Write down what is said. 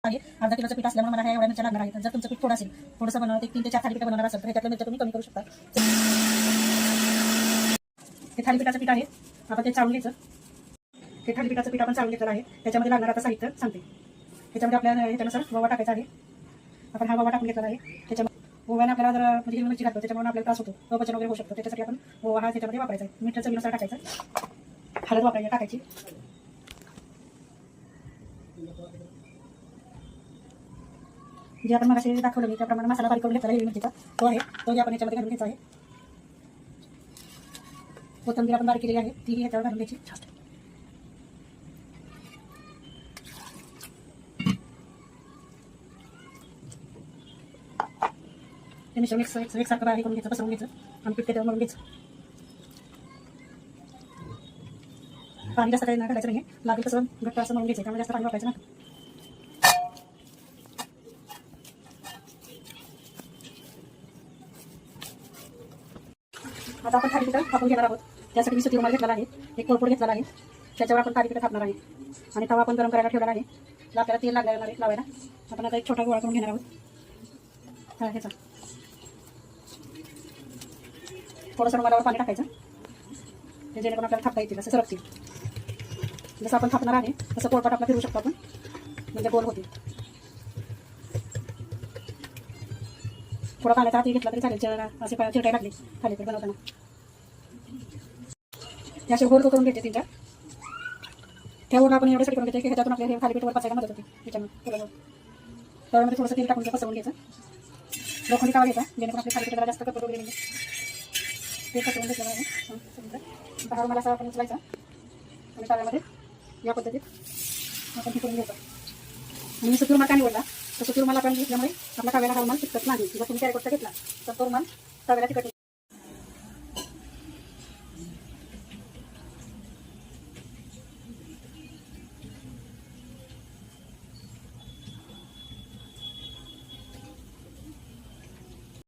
आहे. अर्धा किलोचं पीठ असल्यामुळे मला ह्या एवढ्या मिरच्या लागणार आहेत. जर तुमचं पीठ थोडं असेल, थोडंसं बनवलं, 1 3 ते 4 थालीपीठ बनवणार असेल तर ह्याच्यातलं मिरच्या तुम्ही कमी करू शकता. हे थालीपीठाचं पीठ आहे, आपण ते चाळून घ्यायचं. हे थालीपीठाचं पीठ आपण चाळून घेतलेलं आहे. त्याच्यामध्ये लागणार आता साहित्य सांगते. त्याच्यामध्ये आपल्याला ह्याच्यानुसार ओवा टाकायचा आहे. आपण हा ओवा टाकून घेतलेला आहे. त्याच्यामध्ये ओव्याने आपल्याला जर म्हणजे हिरवी मिरची घालतो त्याच्यामुळे आपल्याला त्रास होतो, अपचन वगैरे होऊ शकतो. त्याच्यासाठी आपण ओवा हा त्याच्यामध्ये वापरायचा आहे. मीठ चवीनुसार टाकायचं. हळद वापरायची टाकायची. जे आपण मग असे दाखवलं मी त्याप्रमाणे मसाला बारीक करून घेतला हिरवी मिरचीचा तो आहे, तो आपण याच्यामध्ये घालून घ्यायचा आहे. कोथिंबीर आपण बारीक केलेली आहे ती ह्याच्यावर घालून घ्यायची. ते मिश्रण एकसारखं बारीक करून घ्यायचं, पसरून घ्यायचं आणि पीठ त्याच्यावर मळून घ्यायचं. पाणी जास्त काही घालायचं नाही, लागेल तसं घट्ट असं मळून घ्यायचं, त्यामुळे जास्त पाणी वापरायचं नाही. आता आपण थालीपीठ थापून घेणार आहोत. त्यासाठी मी सुती रुमाल घेतलेला आहे, एक कोळपूड घेतलेला आहे. त्याच्यावर आपण थालीपीठ थापणार आहे आणि तवा आपण गरम करायला ठेवलेला आहे. आपल्याला तेल लागणार आहे लावायला. आपण आता एक छोटा गोळा करून घेणार आहोत. ह्याचा थोडंसं रुमालावर पाणी टाकायचं, ते जेणेकरून आपल्याला थापता येतील, असं सरकतील. जसं आपण थापणार आहे तसं पोळपाट आपला फिरू शकतो आपण, म्हणजे गोल होतील. थोडा पाण्याचा हाती घेतला तरी चालेल, असे चिरटाय लागले थालीपीठ बनवताना. हे असे गोल करून घ्यायचे 3-4. त्यावर आपण एवढ्यासाठी करून घ्यायचे की ह्याच्यातून आपल्याला हे थालीपीठ वर पचायला मदत होते. त्याच्यामध्ये तव्यामध्ये थोडंसं तेल टाकून पसरवून घ्यायचं. लोखंडी तवा घ्यायचा जेणेकरून आपल्या थालीपीठ जरा जास्त कपड वगैरे नाही. ते पसरवून घेतलेलं आहे. हा रुमाल असा आपण उचलायचा आणि तव्यामध्ये या पद्धतीत आपण हे करून घ्यायचं. आणि मी सुती रुमाल का निवडला तर सुती रुमाल आपण घेतल्यामुळे आपल्या तव्याला हा रुमाल चिकटत नाही. जर तुम्ही कॅरीकोटचा घेतला तर तो रुमाल तव्याला चिकट